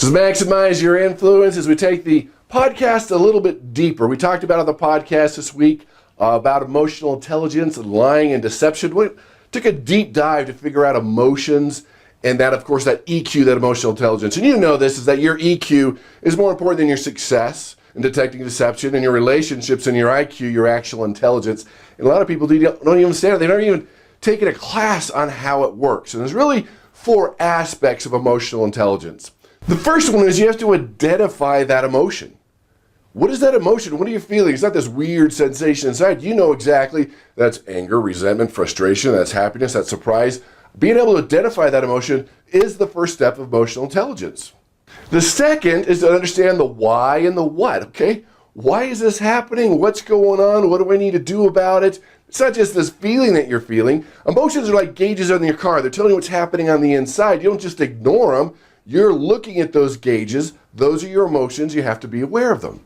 So maximize your influence as we take the podcast a little bit deeper. We talked about on the podcast this week about emotional intelligence and lying and deception. We took a deep dive to figure out emotions and that, of course, that EQ, that emotional intelligence. And you know this, is that your EQ is more important than your success in detecting deception, and your relationships and your IQ, your actual intelligence. And a lot of people don't even understand it. They've never even taken a class on how it works. And there's really 4 aspects of emotional intelligence. The first one is you have to identify that emotion. What is that emotion? What are you feeling? It's not this weird sensation inside. You know exactly that's anger, resentment, frustration, that's happiness, that's surprise. Being able to identify that emotion is the first step of emotional intelligence. The second is to understand the why and the what, okay? Why is this happening? What's going on? What do I need to do about it? It's not just this feeling that you're feeling. Emotions are like gauges on your car. They're telling you what's happening on the inside. You don't just ignore them. You're looking at those gauges. Those are your emotions. You have to be aware of them.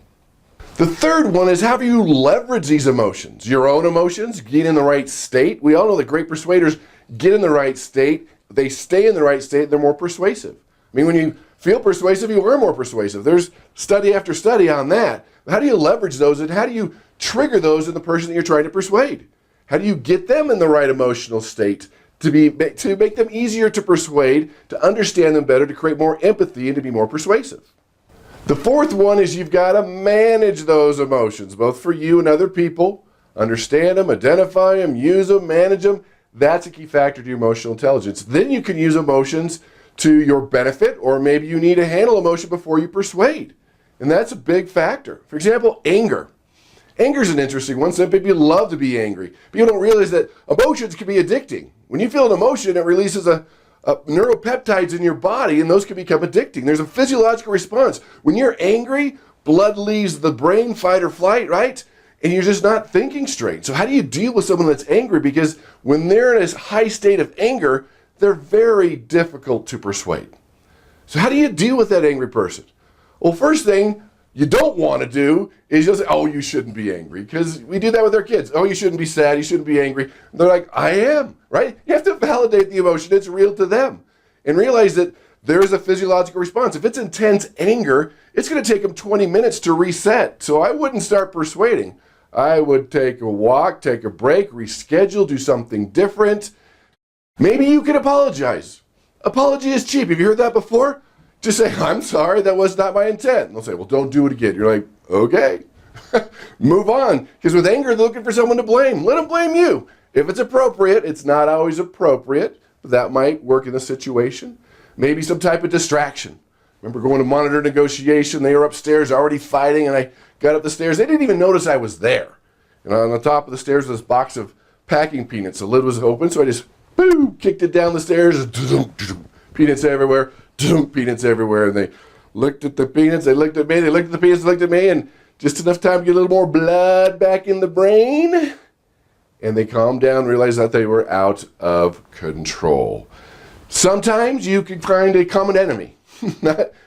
The third one is how do you leverage these emotions? Your own emotions, get in the right state. We all know that great persuaders get in the right state. They stay in the right state. They're more persuasive. I mean, when you feel persuasive, you are more persuasive. There's study after study on that. How do you leverage those, and how do you trigger those in the person that you're trying to persuade? How do you get them in the right emotional state to make them easier to persuade, to understand them better, to create more empathy, and to be more persuasive? The fourth one is you've got to manage those emotions, both for you and other people. Understand them, identify them, use them, manage them. That's a key factor to your emotional intelligence. Then you can use emotions to your benefit, or maybe you need to handle emotion before you persuade. And that's a big factor. For example, anger. Anger is an interesting one. Some people love to be angry. People don't realize that emotions can be addicting. When you feel an emotion, it releases neuropeptides in your body, and those can become addicting. There's a physiological response. When you're angry, blood leaves the brain, fight or flight, right? And you're just not thinking straight. So how do you deal with someone that's angry? Because when they're in a high state of anger, they're very difficult to persuade. So how do you deal with that angry person? Well, first thing you don't want to do is just say, oh, you shouldn't be angry. Because we do that with our kids. Oh, you shouldn't be sad. You shouldn't be angry. And they're like, I am, right? You have to validate the emotion. It's real to them. And realize that there is a physiological response. If it's intense anger, it's going to take them 20 minutes to reset. So I wouldn't start persuading. I would take a walk, take a break, reschedule, do something different. Maybe you can apologize. Apology is cheap. Have you heard that before? Just say, I'm sorry, that was not my intent. And they'll say, well, don't do it again. You're like, okay. Move on. Because with anger, they're looking for someone to blame. Let them blame you. If it's appropriate, it's not always appropriate, but that might work in the situation. Maybe some type of distraction. Remember going to monitor negotiation, they were upstairs already fighting, and I got up the stairs. They didn't even notice I was there. And on the top of the stairs was this box of packing peanuts. The lid was open, so I just, boom, kicked it down the stairs. Peanuts everywhere. Peanuts everywhere. And they looked at the peanuts, they looked at me, they looked at the peanuts, they looked at me, and just enough time to get a little more blood back in the brain. And they calmed down, realized that they were out of control. Sometimes you can find a common enemy.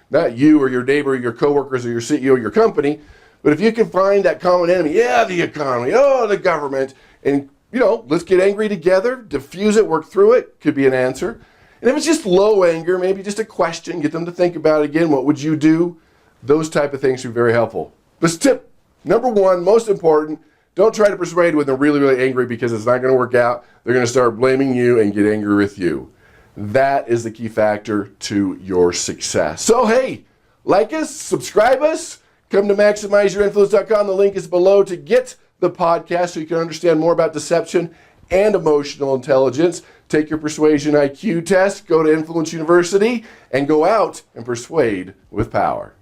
Not you or your neighbor or your coworkers or your CEO or your company, but if you can find that common enemy, the economy, the government, and let's get angry together, diffuse it, work through it, could be an answer. And if it's just low anger, maybe just a question, get them to think about it again, what would you do? Those type of things are very helpful. This tip, number 1, most important, don't try to persuade when they're really, really angry, because it's not going to work out. They're going to start blaming you and get angry with you. That is the key factor to your success. So hey, like us, subscribe us, come to MaximizeYourInfluence.com. The link is below to get the podcast so you can understand more about deception and emotional intelligence. Take your persuasion IQ test, go to Influence University, and go out and persuade with power.